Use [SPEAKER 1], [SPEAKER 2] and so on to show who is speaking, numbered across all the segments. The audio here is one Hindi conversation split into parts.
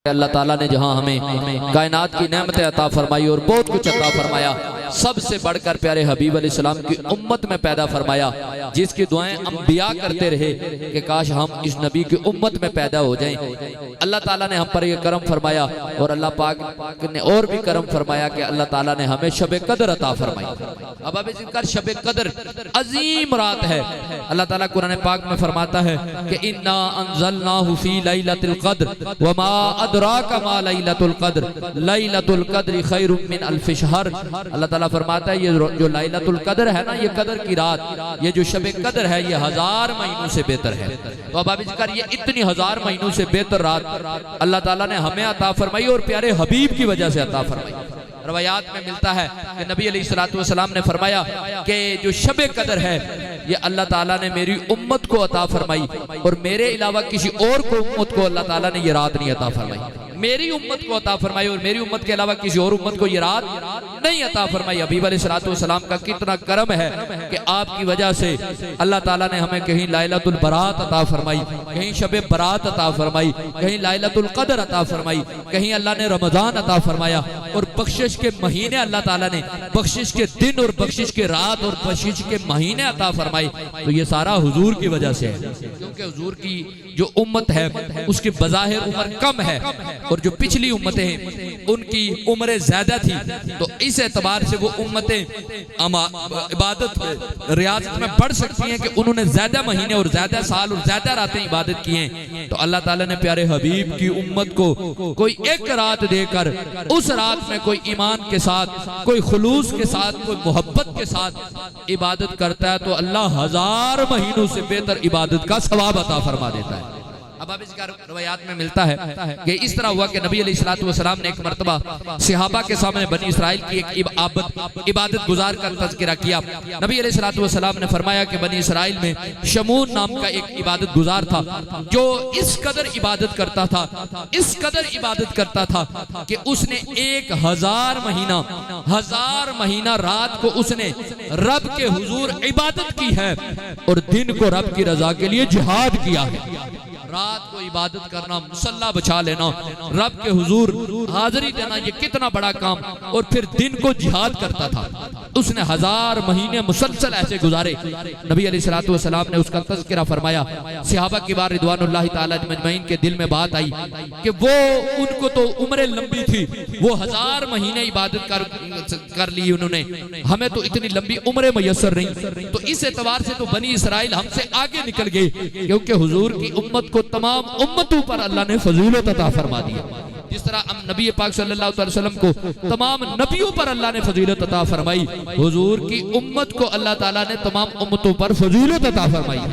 [SPEAKER 1] अल्लाह ताला ने जहाँ हमें कायनात की नेमतें अता फरमाई और बहुत कुछ अता फरमाया, सबसे बढ़कर प्यारे हबीब अलैहिस्सलाम की उम्मत में पैदा फरमाया, जिसकी दुआएं अंबिया करते रहे कि काश हम इस नबी की उम्मत में पैदा हो जाएं। अल्लाह ताला ने हम पर यह करम फरमाया और अल्लाह पाक ने और भी करम फरमाया कि अल्लाह ताला ने हमें शब कदर अता फरमाई। अब अब जिक्र शब कदर अजीम रात है। अल्लाह ताला कुरान पाक में फरमाता है कि इन्ना अंज़लनाहु फी लैलतिल क़द्र वमा अदराका मा लैलतुल क़द्र लैलतुल क़द्रि खैरुम मिन अल्फ़ि शहर। अल्लाह ताला फरमाता है ये जो लैलतुल क़द्र है ना, ये कदर की रात, ये जो शब कदर है, ये 1000 महीनों से बेहतर है। तो अब जिक्र ये इतनी 1000 महीनों से बेहतर रात अल्लाह ताला ने हमें अता फरमाई और प्यारे हबीब की वजह से अता फरमाई। रवायात में मिलता है कि नबी अलैहिस्सलातु वस्सलाम ने फरमाया कि जो शब कदर है ये अल्लाह ताला ने मेरी उम्मत को अता फरमाई और मेरे अलावा किसी और को उम्मत को अल्लाह ताला ने ये रात नहीं अता फरमाई। मेरी उम्मत को अता फरमाई और मेरी उम्मत के अलावा किसी और उम्मत को ये रात नहीं अता फरमाई। हबीब अलैहिस्सलातु वस्सलाम का कितना करम है कि आपकी वजह से अल्लाह ताला ने हमें कहीं लैलतुल बरात अता फरमाई, कहीं शब बरात अता फरमाई, कहीं लैलतुल क़द्र अता फरमाई, कहीं अल्लाह ने रमजान अता फरमाया और बख्शिश के महीने अल्लाह ताला ने, बख्शिश के दिन और बख्शिश के रात और बख्शिश के महीने अता फरमाई। तो ये सारा हुजूर की वजह से है, क्योंकि हुजूर की जो उम्मत है उसकी बज़ाहिर उम्र कम है और जो पिछली उम्मतें हैं उनकी उम्रें ज्यादा थी। तो इस एतबार से वो उम्मतें इबादत में, रियाजत में बढ़ सकती हैं कि उन्होंने ज्यादा महीने और ज्यादा साल और ज्यादा रातें इबादत की हैं। तो अल्लाह ताला ने प्यारे हबीब की उम्मत को कोई एक रात देकर उस रात में कोई ईमान के साथ, कोई खुलूस के साथ, कोई मोहब्बत के साथ इबादत करता है तो अल्लाह 1000 महीनों से बेहतर इबादत का सवाब अता फरमा देता है। अब इसका रवायात में मिलता है कि इस तरह हुआ कि नबी अलैहिस्सलातु वस्सलाम ने एक मर्तबा सहाबा के सामने बनी इसराइल की एक इबादत गुजार का तज़किरा किया। नबी अलैहिस्सलातु वस्सलाम ने फरमाया कि बनी इसराइल में शमून नाम का एक इबादत गुजार था जो इस कदर इबादत करता था, इस कदर इबादत करता था कि उसने 1000 महीना रात को उसने रब के हुजूर इबादत की है और दिन को रब की रजा के लिए जिहाद किया है। रात को इबादत करना, मुसल्ला बचा लेना, रब के हुजूर हाजिरी देना, ये कितना बड़ा काम। और फिर दिन को जिहाद करता था। उसने 1000 महीने मुसलसल ऐसे गुजारे। नबी अलैहिस्सलातु वस्सलाम ने उसका तज़किरा फरमाया। सहाबा की बार रिदवानुल्लाहि ताला मजमईन के दिल में बात आई कि वो, उनको तो उम्रें लंबी थी, वो 1000 महीने इबादत कर ली उन्होंने, हमें तो इतनी लंबी उम्रें मयसर नहीं। तो इस एतबार से तो बनी इसराइल हमसे आगे निकल गए, क्योंकि हुजूर की उम्मत को तमाम उम्मतों पर अल्लाह ने फजीलत अता फरमा दिया। जिस तरह नबी पाक सल्लल्लाहु अलैहि वसल्लम को तमाम नबियों पर अल्लाह ने फजीलत अता फरमाई, हुजूर की उम्मत को अल्लाह ताला ने तमाम उम्मतों पर फजीलत अता फरमाई।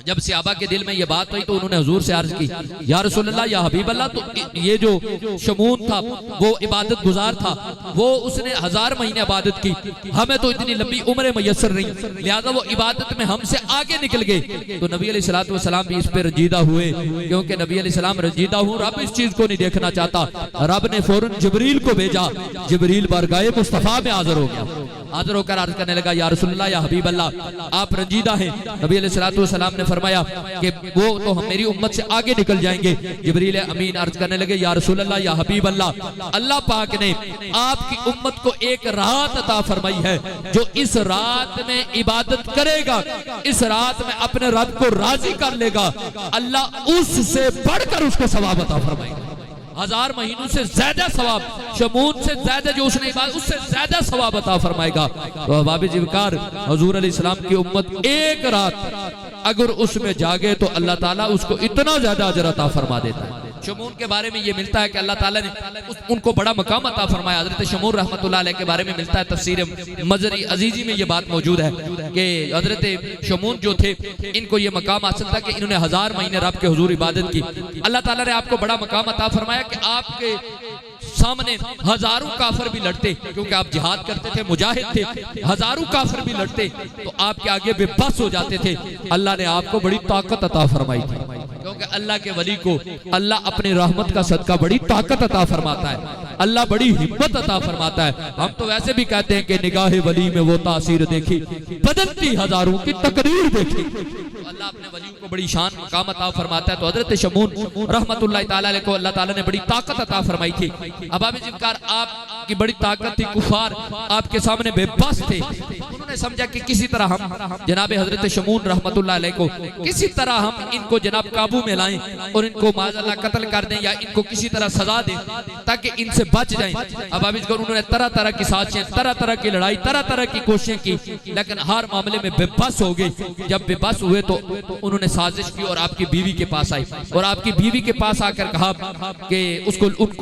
[SPEAKER 1] जब सहाबा के दिल में ये बात हुई तो उन्होंने हुजूर से अर्ज की, या रसूलल्लाह, या हबीब अल्लाह, तो ये जो शमून था वो इबादत गुजार था, वो उसने 1000 महीने इबादत की, हमें तो इतनी लंबी उम्रें मयसर नहीं, लिहाजा वो इबादत में हमसे आगे निकल गए। तो नबी अलैहिस्सलातु वस्सलाम भी इस पर रंजीदा हुए, क्योंकि नबी अलैहिस्सलाम रंजीदा हूँ, रब इस चीज को नहीं देखना चाहता। रब ने फौरन जिब्रील को भेजा, जिब्रील बारगाह मुस्तफा में हाजिर हो गया, हाजिर होकर अर्ज करने लगा, या रसूलल्लाह, या हबीब अल्लाह, आप रंजीदा हैं। नबी अलैहिस्सलातु वस्सलाम ने फरमाया कि वो तो हम मेरी उम्मत से आगे निकल जाएंगे। जिब्रील अमीन अर्ज करने लगे, या रसूलल्लाह, या हबीब अल्लाह, अल्लाह पाक ने आपकी उम्मत को एक रात अता फरमाई है, जो इस रात में इबादत करेगा, इस रात में अपने रब को राजी कर लेगा, अल्लाह उससे बढ़कर उसको सवाब अता फरमाएगा। 1000 महीनों से ज्यादा सवाब, शमून से ज्यादा जो उसने इबादत, उससे ज्यादा सवाब अता फरमाएगा। तो अहबाब जिवकार, हुजूर अलैहिस्सलाम की उम्मत एक रात अगर उसमें जागे तो अल्लाह ताला उसको इतना ज्यादा अजर अता फरमा देता है। शमून के बारे में ये मिलता है कि अल्लाह ताला ने उनको बड़ा मकाम अता फरमाया। हजरत शमून रहमतुल्लाह अलैह के बारे में मिलता है, तफसीर मजरी अजीजी में ये बात मौजूद है कि हजरत शमून जो थे, इनको ये मकाम हासिल था कि इन्होंने 1000 महीने रब के हुजूर इबादत की। अल्लाह ताला ने आपको बड़ा मकाम अता फरमाया कि आपके सामने हजारों काफिर भी लड़ते, क्योंकि आप जिहाद करते थे, मुजाहिद थे, हजारों काफिर भी लड़ते तो आपके आगे बेबस हो जाते थे। अल्लाह ने आपको बड़ी ताकत अता फरमाई थी। क्योंकि अल्लाह के वली को अल्लाह अपनी रहमत का सदका बड़ी ताकत अता फरमाता है, अल्लाह बड़ी हिम्मत अता फरमाता है। हम तो वैसे भी कहते हैं कि निगाहे वली में वो तासीर देखी, बदलती हजारों की तकदीर देखी। तो अल्लाह अपने वलियों को बड़ी शान मकाम अता फरमाता है। तो हजरत शमून रहमतुल्लाह ताला अलैह को अल्लाह ताला ने बड़ी ताकत अता फरमाई थी। अब आप जिनकार आपकी बड़ी ताकत थी, कुफार आपके सामने बेबस थे। उन्होंने समझा कि किसी तरह हम जनाब हजरत शमून रहमतुल्लाह अलैह को किसी तरह हम इनको जनाब काबू में लाएं और इनको माज़अल्लाह कत्ल कर दें या इनको किसी तरह सजा दें ताकि इनसे बच जाएं। अब आप इसको उन्होंने तरह तरह की साजिशें, तरह तरह की लड़ाई, तरह तरह की कोशिशें की, लेकिन हर मामले में बेबस हो गए। जब बेबस हुए तो उन्होंने साजिश की और आपकी बीवी के पास आई और आपकी बीवी के पास आकर कहा कि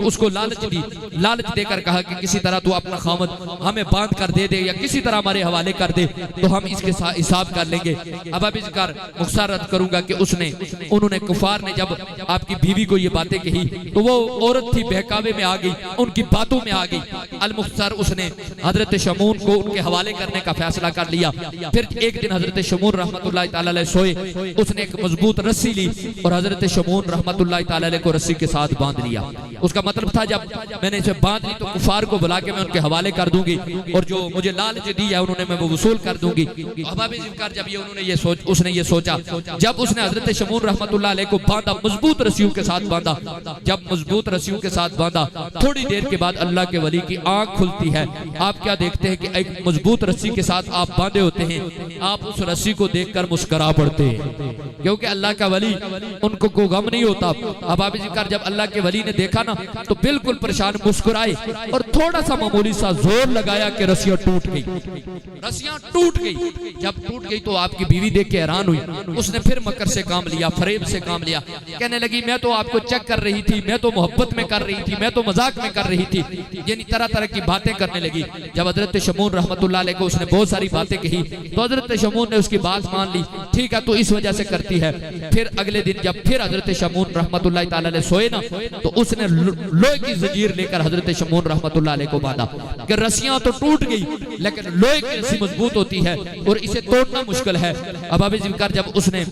[SPEAKER 1] उसको लालच दी, लालच देकर कहा कि किसी तरह तू अपना खामद हमें बांध कर दे या किसी तरह हमारे हवाले कर दे तो हम इसके हिसाब कर लेंगे। अब अब इसका मुख्तार रद्द करूंगा कि उन्होंने कुफार ने जब आपकी बीवी को ये बातें कही तो वो औरत थी बहकावे में आ गई, उनकी बातों में आ गई। अल मुख्तार उसने हजरत शमून को उनके हवाले करने का फैसला कर लिया। फिर एक दिन हजरत शमून रहमतुल्लाह ताला अलैह सोए, उसने एक मजबूत रस्सी ली और हजरत शमून रहमतुल्लाह ताला अलैह को रस्सी के साथ बांध लिया। उसका मतलब था जब मैंने इसे बांध ली तो कुफार को बुला के मैं उनके हवाले कर दूंगी और जो मुझे लालच दी है उन्होंने मैं वो वसूल कर दूंगी। जब ये उन्होंने उसने ये सोचा, जब उसने हजरत शमून रहमतुल्लाह अलैह को बांधा, मजबूत रस्सियों के साथ बांधा, जब मजबूत रस्सियों के साथ बांधा थोड़ी देर के बाद अल्लाह के वली की आंख खुलती है। आप क्या देखते हैं कि एक मजबूत रस्सी के साथ आप बांधे होते हैं, आप उस रस्सी को देखकर मुस्कुरा पड़ते हैं क्योंकि अल्लाह का वली उनको कोई गम नहीं होता। अब आप जब अल्लाह के वली ने देखा ना तो बिल्कुल परेशान, मुस्कुराए और थोड़ा सा मामूली सा जोर लगाया कि रस्सियां टूट गई, रस्सियां टूट गई। जब टूट गई तो आपकी बीवी देख के हैरान हुई, उसने फिर मकर से काम लिया, फरेब से काम लिया, कहने लगी मैं तो आपको चेक कर रही थी, मैं तो मोहब्बत में कर रही थी, मैं तो मजाक में कर रही थी, यानी तरह तरह की बातें करने लगी। जब हजरत शमून रहमतुल्लाह अलैह को उसने बहुत सारी बातें कही तो हजरत शमून ने उसकी बात मान ली, ठीक है तो इस वजह से करती है। फिर अगले दिन जब फिर हजरत शमून रहमतुल्लाह ताला अलैह सोए ना तो उसने लोहे की जंजीर लेकर हजरत शमून रहमतुल्लाह अलैह को बांधा कि रस्सियां तो टूट गई लेकिन लोहे की रस्सी मजबूत होती है और इसे तोड़ना मुश्किल है। अब अभी जिनकार जब उसने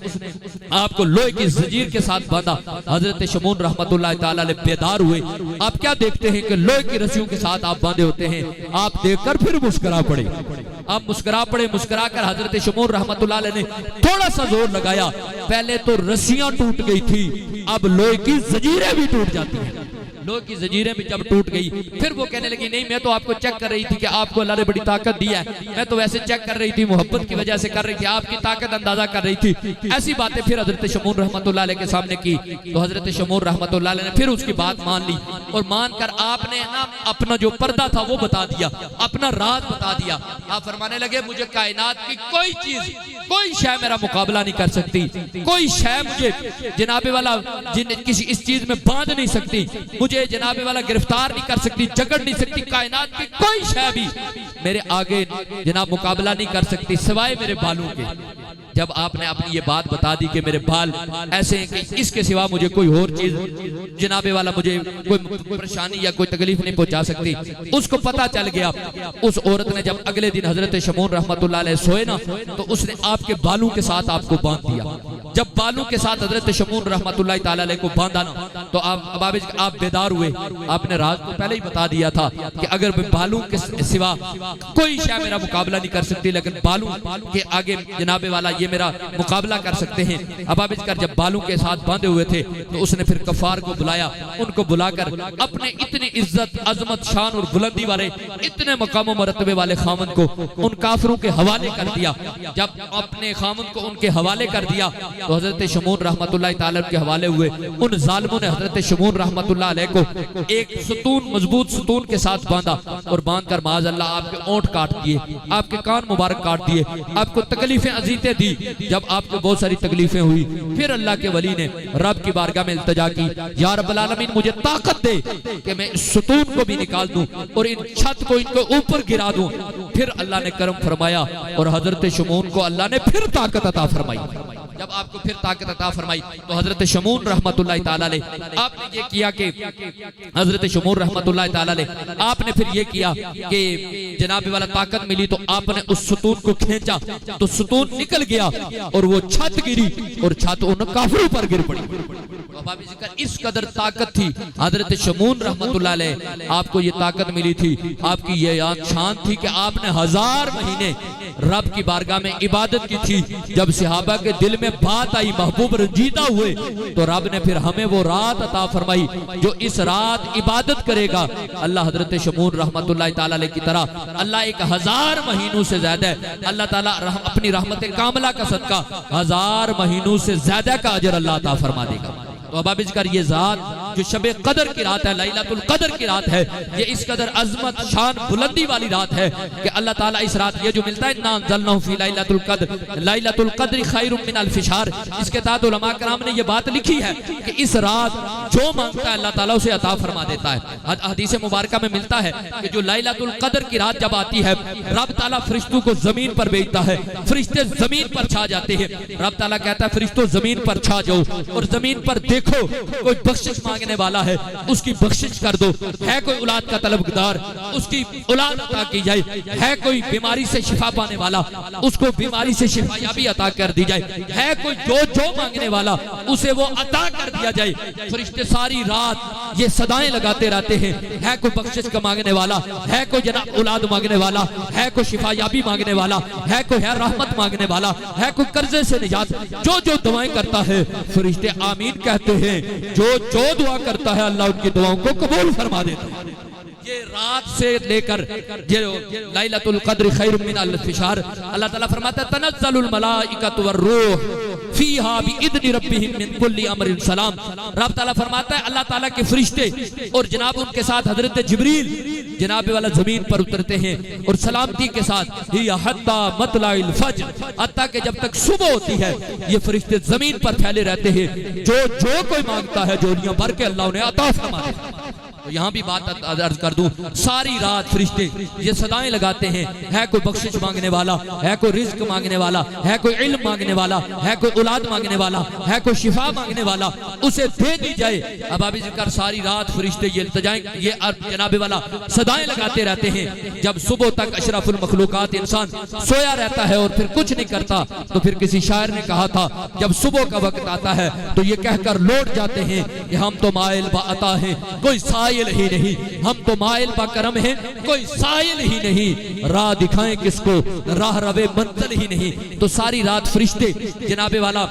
[SPEAKER 1] आपको लोहे की जंजीर के साथ बांधा, हजरत शमून रहमतुल्लाह ताला अलैह बेदार हुए। आप क्या देखते हैं कि लोहे की रस्सियों के साथ आप बांधे होते हैं, आप देखकर फिर मुस्कुरा पड़े, आप मुस्कुरा पड़े। मुस्कुरा कर हजरत शमून रहमतुल्लाह अलैह ने थोड़ा सा जोर लगाया, पहले तो रस्सियां टूट गई थी, अब लोहे की जंजीरें भी टूट जाती हैं। लोहे की जंजीरें भी जब टूट गई फिर वो कहने लगी नहीं मैं तो आपको चेक कर रही थी कि आपको अल्लाह ने बड़ी ताकत दी है, मैं तो वैसे चेक कर रही थी, मोहब्बत की वजह से कर रही थी, आपकी ताकत अंदाजा कर रही थी। ऐसी बातें फिर हजरत शमून रहमतुल्लाह अलैह के सामने की तो हजरत शमून रहमतुल्लाह अलैह ने फिर उसकी बात मान ली और मानकर आपने ना अपना जो पर्दा था वो बता दिया, अपना राज बता दिया। आप फरमाने लगे मुझे कायनात की कोई चीज, कोई शय मेरा मुकाबला नहीं कर सकती, कोई शय मुझे जनाबे वाला किसी इस चीज में बांध नहीं सकती, मुझे जनाबे वाला गिरफ्तार नहीं कर सकती, जकड़ नहीं सकती, कायनात की कोई शय भी मेरे आगे जनाब मुकाबला नहीं कर सकती सिवाय मेरे बालों के। जब आपने अपनी ये बात बता दी कि मेरे बाल ऐसे हैं कि इसके सिवा मुझे कोई और चीज जनाबे वाला मुझे कोई परेशानी या कोई तकलीफ नहीं पहुंचा सकती, उसको पता चल गया। उस औरत ने जब अगले दिन हजरत शमून रहमतुल्लाह अलैह सोए ना तो उसने आपके बालों के साथ आपको बांध दिया। जब बालों के साथ हजरत शमून रहमतुल्लाह ताला अलैह को बांधा ना तो आप बेदार हुए। आपने राज तो पहले ही बता दिया था कि अगर मैं बालों के सिवा कोई शय मेरा मुकाबला नहीं कर सकती, लेकिन बालों के आगे जनाबे वाला ये मेरा मुकाबला कर सकते हैं। अब आप इसकर जब बालों के साथ बांधे हुए थे तो उसने फिर कफार को बुलाया, उनको बुलाकर अपने इतनी इज्जत अजमत शान और बुलंदी वाले इतने मकाम मरतबे वाले खामन को उन काफिरों के हवाले कर दिया। जब अपने खामन को उनके हवाले कर दिया तो हजरत शमून रहमतुल्लाह ताला के हवाले हुए। उन जालिमों ने हजरत शमून रहमतुल्लाह अलैह को एक सुतून, मजबूत सुतून के साथ बांधा और बांधकर माज़अल्लाह आपके ओंठ काट दिए, आपके कान मुबारक काट दिए, आपको तकलीफें अजीतें दी। जब आपको बहुत सारी तकलीफें हुई फिर अल्लाह के वली ने रब की बारगाह में इल्तिजा की, या रब्बुल आलमीन मुझे ताकत दे कि मैं इस सुतून को भी निकाल दूं और इन छत को इनको ऊपर गिरा दूं। फिर अल्लाह ने करम फरमाया और हजरत शमून को अल्लाह ने फिर ताकत अता फरमाई। जब आपको फिर ताकत अता फरमाई तो हजरत शमून रहमतुल्लाह ताला अलैह आपने ये किया कि हजरत शमून रहमतुल्लाह ताला अलैह आपने फिर ये किया कि जनाब वाला ताकत मिली तो आपने उस सुतून को खींचा तो सुतून निकल गया और वो छत गिरी और छत उन काफिरों पर गिर पड़ी। इस कदर ताकत थी हजरत शमून रहमतुल्लाह अलैह आपको ये ताकत मिली थी, आपकी ये शान थी कि आपने 1000 महीने रब की बारगाह में इबादत की थी। जब सहाबा के दिल में बात आई, महबूब रंजीदा हुए, तो रब ने फिर हमें वो रात अता फरमाई जो इस रात इबादत करेगा अल्लाह हजरत शमून रहमतुल्लाह ताला अलैह की तरह अल्लाह 1000 महीनों से ज्यादा अल्लाह ताला अपनी रहमत कामला का सदका 1000 महीनों से ज्यादा का अजर अल्लाह अता फरमा देगा। तो अबाब जिक्र ये जात जो शबे कदर की रात है, लैलतुल कदर की रात है, ये इस कदर अजमत शान बुलंदी वाली रात है कि अल्लाह ताला इस रात ये जो मिलता है ना अंज़लनाहु फी लैलतुल कद्र, लैलतुल कद्र खैरुम मिन अल्फ शहर, इसके तहत उलमा कराम ने ये बात लिखी है कि इस रात जो मांगता है अल्लाह ताला उसे अता फरमा देता है। हदीस मुबारका में मिलता है कि जो लैलतुल कद्र की रात जब आती है रब ताला फरिश्तों को जमीन पर भेजता है, फरिश्ते जमीन पर छा जाते हैं। रब ताला कहता है फरिश्तों जमीन पर छा जाओ और जमीन पर देखो कोई बख्शिश मांगने वाला है उसकी बख्शिश कर दो, है कोई औलाद का तलबगार उसकी औलाद अता की जाए, है कोई बीमारी से शिफा पाने वाला उसको बीमारी से शिफायाबी अता कर दी जाए, है कोई जो मांगने वाला उसे वो अता कर दिया जाए। फरिश्ते सारी रात ये सदाएं लगाते रहते हैं, है कोई बख्शिश का मांगने वाला, है कोई जनाब औलाद मांगने वाला, है कोई शिफायाबी मांगने वाला, है कोई है रहमत मांगने वाला, है कोई कर्जे से निजात, जो दुआएं करता है फरिश्ते आमीन कहते हैं। जो दुआ करता है अल्लाह उनकी दुआओं को कबूल फरमा देता है। ये रात से लेकर ये लैलतुल कद्र खैरुम मिन अल्फ शहर, अल्लाह ताला फरमाता है तनज़्ज़लुल मलाइकतु वर्रूह फीहा बिइज़्नि रब्बिहिम मिन कुल्ली अम्रिन सलाम। रब ताला फरमाता है अल्लाह ताला के फरिश्ते और जनाब उनके साथ हजरत जिब्रील जनाब वाला जमीन पर उतरते हैं और सलामती के साथ ही हत्ता मतलाइल फज्र, हत्ता के जब तक सुबह होती है ये फरिश्ते जमीन पर फैले रहते हैं। जो कोई मांगता है जोड़ियां भर के अल्लाह उन्हें अता फरमा देता है। तो यहाँ भी बात अर्ज कर दूं, सारी रात फरिश्ते ये सदाएं लगाते हैं, है कोई बख्शिश मांगने वाला, है कोई रिज्क मांगने वाला, है कोई इल्म मांगने वाला, है कोई औलाद मांगने वाला, है कोई शिफा मांगने वाला, उसे दे दी जाए। अब अभी जिक्र सारी रात फरिश्ते ये इल्तिजाएं ये जनाबे वाला सदाएं लगाते रहते हैं। जब सुबह तक अशरफुल मखलूकात इंसान सोया रहता है और फिर कुछ नहीं करता, तो फिर किसी शायर ने कहा था जब सुबह का वक्त आता है तो ये कहकर लौट जाते हैं कि हम तो माइल बा अता है कोई साइल ही नहीं, हम तो माइल बा करम है कोई साइल ही नहीं, राह दिखाएं किसको राह रवे मंजिल ही नहीं। तो सारी रात फरिश्ते जनाबे वाला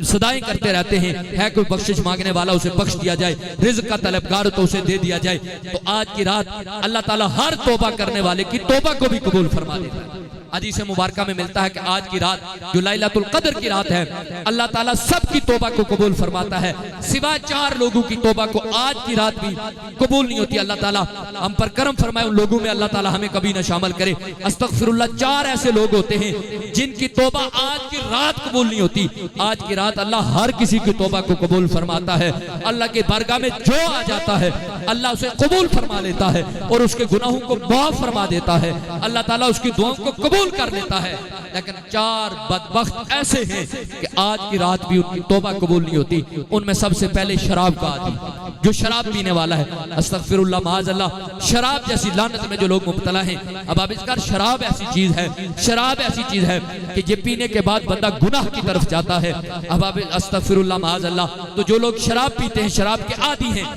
[SPEAKER 1] सदाएं करते रहते हैं, है कोई बख्शिश मांगने वाला उसे बख्श दिया जाए, रिज़्क का तलबगार तो उसे दे दिया जाए। तो आज की रात अल्लाह ताला हर तौबा करने वाले की तौबा को भी कबूल फरमा देता है। हदीस मुबारका में मिलता है कि आज की रात जो लैलतुल कद्र की रात है अल्लाह ताला सबकी तौबा को कबूल फरमाता है, सिवा 4 लोगों की तौबा को आज की रात भी कबूल नहीं होती। अल्लाह ताला हम पर करम फरमाए, उन लोगों में अल्लाह ताला हमें कभी न शामिल करे। अस्तगफिरुल्लाह, 4 ऐसे लोग होते हैं जिनकी तौबा आज की रात कबूल नहीं होती। आज की रात अल्लाह हर किसी की तौबा को कबूल फरमाता है। अल्लाह के बारगाह में जो आ जाता है अल्लाह उसे कबूल फरमा लेता है और उसके गुनाहों को माफ फरमा देता है। अल्लाह ताला उसकी दुआओं को कबूल कर लेता है। लेकिन 4 बदबख्त ऐसे हैं कि आज की रात भी उनकी तौबा कबूल नहीं होती। उनमें सबसे पहले शराब का आदी, जो शराब पीने वाला है। अस्तगफिरुल्लाह, माअज़ल्लाह, शराब जैसी लानत में जो लोग मुब्तला हैं। अब आप इसका शराब ऐसी चीज है, शराब ऐसी चीज है कि ये पीने के बाद बंदा गुनाह की तरफ जाता है। अब आप अस्तगफिरुल्लाह, माअज़ल्लाह, तो जो लोग शराब पीते हैं, शराब के आदी हैं,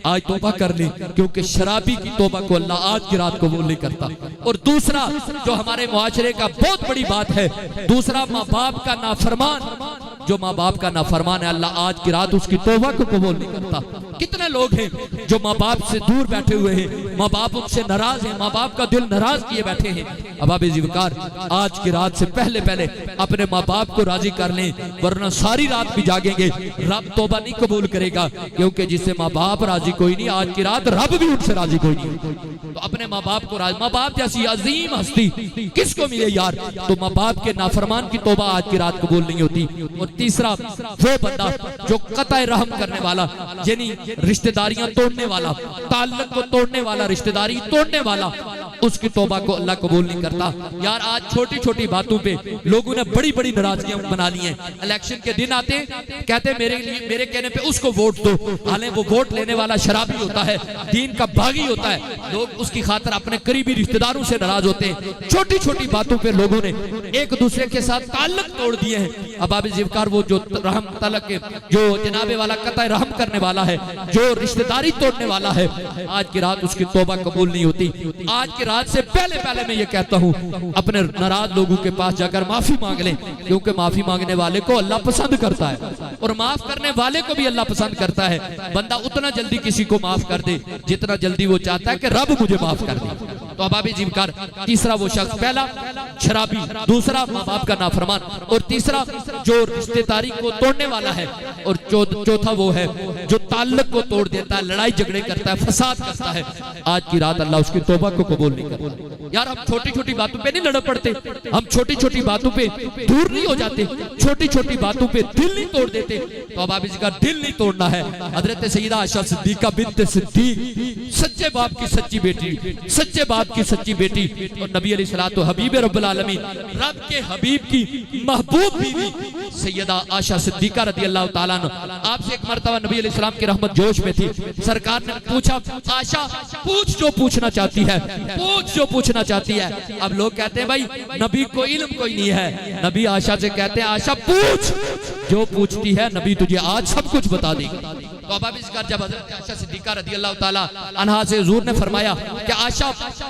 [SPEAKER 1] आज तौबा कर ले, क्योंकि शराबी की तौबा को अल्लाह आज की रात कबूल नहीं करता। और दूसरा जो हमारे मुआशरे का बहुत बड़ी बात है, दूसरा माँ बाप का नाफरमान, जो माँ बाप का नाफरमान है अल्लाह आज की रात उसकी तौबा को कबूल नहीं करता। कितने लोग हैं जो माँ बाप से दूर बैठे हुए हैं, माँ बाप उनसे नाराज हैं, माँ बाप का दिल नाराज किए बैठे हैं। अब आप ज़िक्र आज की रात से पहले पहले अपने माँ बाप को राजी कर लें, वरना सारी रात भी जागेंगे, रब तौबा नहीं कबूल करेगा। क्योंकि जिससे माँ बाप राजी कोई नहीं, आज की रात रब भी उनसे राजी कोई नहीं। तो अपने माँ बाप को राजी, माँ बाप जैसी अजीम हस्ती किसको मिले यार। तो माँ बाप के नाफरमान की तौबा आज की रात कबूल नहीं होती। और तीसरा वो बंदा जो कतई रहम करने वाला, यानी रिश्तेदारियां तोड़ने वाला, ताल्लुक को तोड़ने वाला, रिश्तेदारी तोड़ने वाला, उसकी तौबा को अल्लाह कबूल नहीं करता। यार आज छोटी छोटी बातों पे लोगों ने बड़ी बड़ी नाराजगियां बना ली हैं। इलेक्शन के दिन आते कहते मेरे कहने पे उसको वोट दो, हालांकि वो वोट लेने वाला शराबी होता है, दीन का बागी होता है। लोग उसकी खातिर अपने करीबी रिश्तेदारों से नाराज होते हैं। छोटी छोटी बातों पे लोगों ने एक दूसरे के साथ ताल्लुक तोड़ दिए हैं। अब आप ज़िक्र वो जो रहम तलक के जो जनाबे वाला कतई रहम करने वाला है, जो रिश्तेदारी तोड़ने वाला है, आज की रात उसकी तौबा कबूल नहीं होती। आज की रात से पहले मैं ये कहता हूँ अपने नाराज लोगों के पास जाकर माफी मांग लें, क्योंकि माफी मांगने वाले को अल्लाह पसंद करता है और माफ करने वाले को भी अल्लाह पसंद करता है। बंदा उतना जल्दी किसी को माफ कर दे जितना जल्दी वो चाहता है कि रब मुझे माफ कर दे। तो अब अभी जिम्मेदार तीसरा वो शख्स, पहला शराबी, दूसरा माँ बाप का नाफरमान, और तीसरा जो रिश्तेदारी को तोड़ने वाला है, और चौथा वो है जो ताल्लुक को तोड़ देता है, लड़ाई झगड़े करता है, फसाद करता है। आज की रात अल्लाह उसकी तौबा को कबूल नहीं करता। यार हम छोटी छोटी बातों पे नहीं लड़ पड़ते, हम छोटी छोटी बातों पे दूर नहीं हो जाते, छोटी छोटी बातों पे दिल नहीं तोड़ देते। तो अब इसका दिल नहीं तोड़ना है। हजरत सैयदा आयशा सिद्दीका बिन्त सिद्दीक, सच्चे बाप की सच्ची बेटी, सच्चे बाप की सच्ची बेटी, और नबी अलैहिस्सलातु हबीब रब्बुल आलमीन, रब के हबीब की महबूब बीवी सैयदा आयशा सिद्दीका रदियल्लाहु ताला अन्हा। आपसे एक मर्तबा नबी अलैहिस्सलाम की रहमत जोश में थी। सरकार ने पूछा, आयशा पूछ जो पूछना चाहती है, पूछ जो पूछना चाहती है। अब लोग कहते हैं भाई नबी को इल्म कोई नहीं है। नबी आयशा से कहते हैं आयशा पूछ, जो पूछती है नबी तुझे आज सब कुछ बता देगा। तो अब इसका जब हजरत आयशा सिद्दीका रदियल्लाहु ताला अन्हा से हुजूर ने फरमाया कि आयशा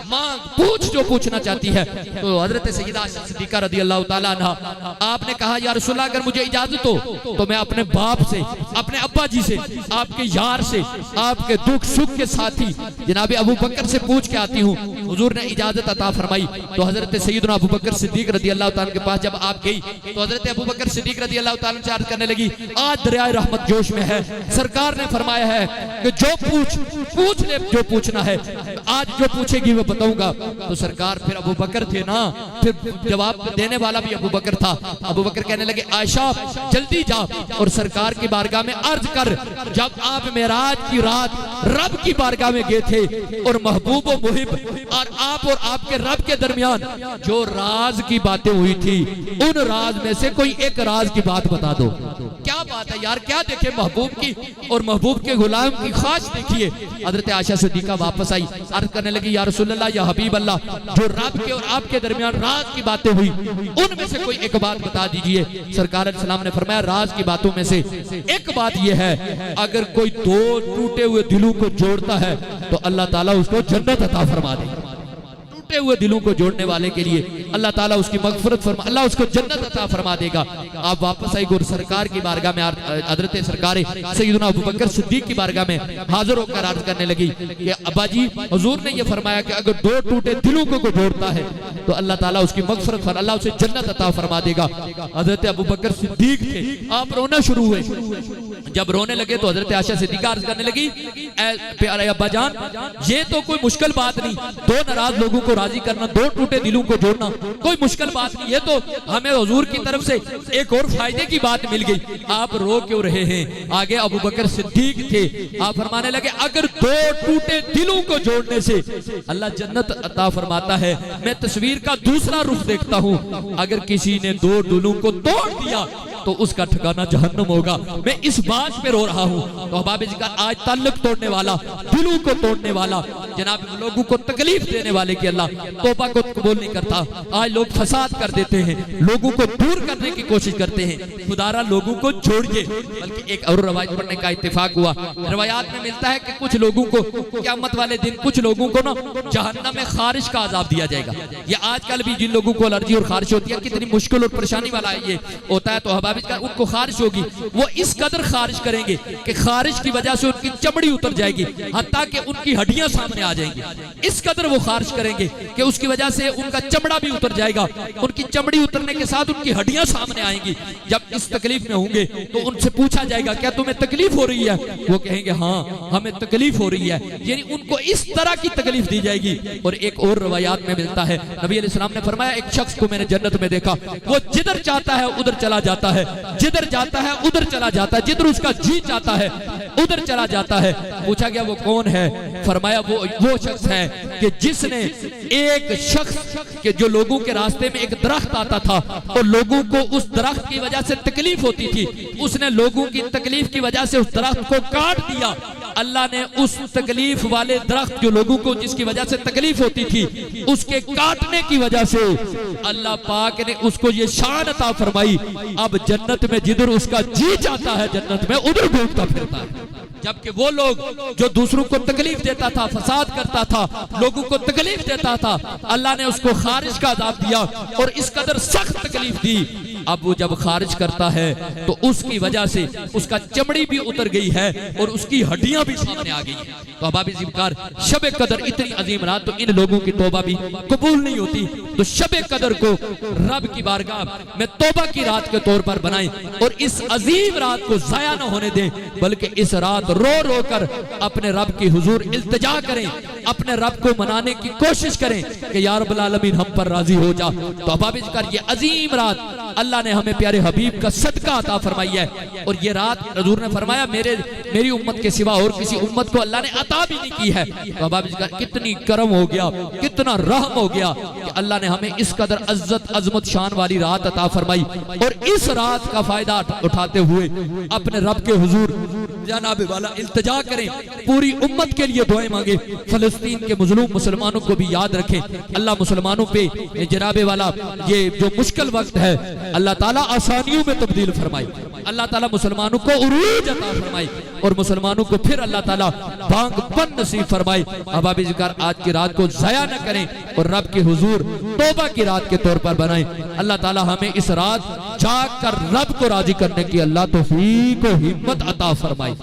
[SPEAKER 1] मांग, पूछ जो पूछना चाहती है, तो हजरत सैयदा आयशा सिद्दीका रदियल्लाहु ताला अन्हा आपने कहा या रसूल अल्लाह अगर मुझे इजाजत हो तो मैं अपने बाप से, अपने अब्बा जी से, आपके यार से, आपके दुख सुख के साथी जनाब अबू बकर से पूछ के आती हूँ। हुजूर ने इजाजत अता फरमाई। तो हजरत सैयदना अबू बकर सिद्दीक रदियल्लाहु ताला के पास जब आप गई तो हजरत अबू बकर सिद्दीक रदियल्लाहु ताला से अर्ज करने लगी, आज दरियाए रहमत जोश में है, सरकार ने फरमाया है कि जो पूछ ले, जो पूछना है आज जो पूछेगी वो बताऊंगा। तो सरकार फिर अबू बकर थे ना, फिर जवाब देने वाला भी अबू बकर था। अबू बकर कहने लगे आयशा जल्दी जा और सरकार की बारगाह में अर्ज कर, जब आप मेराज की रात रब की बारगाह में गए थे और महबूब और मुहिब और आपके रब के दरमियान जो राज की बातें हुई थी, उन राज में से कोई एक राज की बात बता दो। क्या बात है यार, क्या देखे महबूब की और महबूब के गुलाम की खास देखिए। हजरत आयशा सिद्दीका वापस आई, अर्ज करने लगी या रसूल अल्लाह या हबीब अल्लाह, जो रब के और आपके दरमियान राज की बातें हुई उनमें से कोई एक बात बता दीजिए। सरकार सलाम ने फरमाया राज की बातों में से एक बात यह है, अगर कोई दो टूटे हुए दिलों को जोड़ता है तो अल्लाह ताला उसको जन्नत अता फरमा देगा। टूटे हुए दिलों को जोड़ने वाले के लिए अल्लाह ताला उसकी मगफिरत फरमा, अल्लाह उसको जन्नत अता फरमा देगा। आप वापस आई गुर सरकार की बारगाह में, हजरत सरकार सैयदना अबू बकर सिद्दीक की बारगाह में हाजिर होकर अर्ज करने लगी कि अब्बा जी हुजूर ने ये फरमाया कि अगर दो टूटे दिलों को जोड़ता है तो अल्लाह ताला उसकी मगफिरत फरमा, अल्लाह उसे जन्नत अता फरमा देगा। हजरत अबू बकर सिद्दीक थे, आप रोना शुरू हुए। जब रोने लगे तो हजरत आयशा सिद्दीका अर्ज करने लगी, प्यारे अब्बा जान ये तो कोई मुश्किल बात नहीं, दो नाराज लोगों को राजी करना, दो टूटे दिलों को जोड़ना कोई मुश्किल बात नहीं, ये तो हमें हुजूर की तरफ से एक और फायदे की बात मिल गई। आप रो क्यों रहे हैं? आगे अबू बकर सिद्दीक थे, आप फरमाने लगे अगर दो टूटे दिलों को जोड़ने से अल्लाह जन्नत अता फरमाता है, मैं तस्वीर का दूसरा रुख देखता हूँ, अगर किसी ने दो दिलों को तोड़ दिया तो उसका ठिकाना जहन्नम होगा। मैं इस बात पे रो रहा हूँ। तो अहबाब का आज ताल्लुक तोड़ने वाला, दिलों को तोड़ने वाला, जनाब लोगों को तकलीफ देने वाले की अल्लाह तौबा को कबूल नहीं करता। आज लोग फसाद कर देते हैं, लोगों को दूर करने की कोशिश करते हैं। खुदारा लोगों को जोड़िए। बल्कि एक और रवायत पढ़ने का इत्तेफाक हुआ, रवायात में मिलता है कि कुछ लोगों को क़यामत वाले दिन कुछ लोगों को ना जहन्नम में खारिश का अजाब दिया जाएगा। ये आजकल भी जिन लोगों को एलर्जी और खारिश होती है, कितनी मुश्किल और परेशानी वाला ये होता है, तो अहबाब उनको खारिश होगी, वो इस कदर खारिश करेंगे कि खारिश की वजह से उनकी चमड़ी उतर जाएगी, हत्ता कि उनकी हड्डियां सामने आ जाएंगी। इस कदर वो खारिश करेंगे कि उसकी वजह से उनका चमड़ा भी उतर जाएगा, उनकी चमड़ी उतरने के साथ उनकी हड्डियां सामने आएंगी। जब इस तकलीफ में होंगे तो उनसे पूछा जाएगा क्या तुम्हें तकलीफ हो रही है? वो कहेंगे हाँ हमें तकलीफ हो रही है, यानी उनको इस तरह की तकलीफ दी जाएगी। और एक और रवायात में मिलता है, नबी अलैहि सलाम ने फरमाया एक शख्स को मैंने जन्नत में देखा, वो जिधर चाहता है उधर चला जाता है, जिधर जाता है उधर चला जाता है, जिधर उसका जी चाहता है उधर चला जाता है। पूछा गया वो कौन है? फरमाया वो वो शख्स है कि जिसने एक शख्स के जो लोगों के रास्ते में एक दरख्त आता था और लोगों को उस दरख्त की वजह से तकलीफ होती थी, उसने लोगों की तकलीफ की वजह से उस दरख्त को काट दिया। अल्लाह ने उस तकलीफ वाले दरख्त जो लोगों को जिसकी वजह से तकलीफ होती थी उसके काटने की वजह से अल्लाह पाक ने उसको ये शान अता फरमाई। अब जन्नत में जिधर उसका जी जाता है जन्नत में उधर घूमता फिरता है। जबकि वो लोग जो दूसरों को तकलीफ देता था, फसाद करता था, लोगों को तकलीफ देता था, अल्लाह ने उसको खारिज का अज़ाब दिया और इस कदर सख्त तकलीफ दी। अब वो जब खारिज करता है तो उसकी वजह से उसका चमड़ी भी उतर गई है और उसकी हड्डियां भी सामने आ गई हैं। तो अहबाब ज़िमकार, शब कदर इतनी अजीम रात, तो इन लोगों की तौबा भी कबूल नहीं होती। तो शब कदर को रब की बारगाह में तौबा की रात के तौर पर बनाएं और इस अजीम रात को जाया न होने दें, बल्कि इस रात रो रो कर अपने रब की हुजूर इल्तिजा करें, अपने रब को मनाने की कोशिश करें कि या रब्बुल आलमीन हम पर राजी हो जा। तो अहबाब ज़िमकार, ये अजीम रात अल्लाह ने हमें प्यारे हबीब का सदका अता फरमाई है। और ये रात हुजूर ने फरमाया मेरी उम्मत के सिवा और किसी उम्मत को अल्लाह ने अता भी नहीं की है। तो अहबाब ज़िमकार, कितनी करम हो गया, कितना रहम हो गया कि अल्लाह ने हमें इस कदर इज्जत अजमत शान वाली रात अता फरमाई। और इस रात का फायदा उठाते हुए अपने रब के हुजूर जनाब वाला इल्तिजा करें, पूरी उम्मत के लिए दुआएं मांगे, फलस्तीन के मजलूम मुसलमानों को भी याद रखें। अल्लाह मुसलमानों पे जनाब वाला ये जो मुश्किल वक्त है अल्लाह ताला आसानियों में तब्दील फरमाए, अल्लाह ताला मुसलमानों को उरूज अता फरमाए और मुसलमानों को फिर अल्लाह ताला बांगपन नसीब फरमाए। अहबाब ज़िमकार, आज की रात को ज़ाया न करें और रब के हुजूर तौबा की रात के तौर पर बनाएं। अल्लाह ताला हमें इस रात जाग कर रब को राजी करने की अल्लाह तौफीक व हिम्मत अता फरमाए।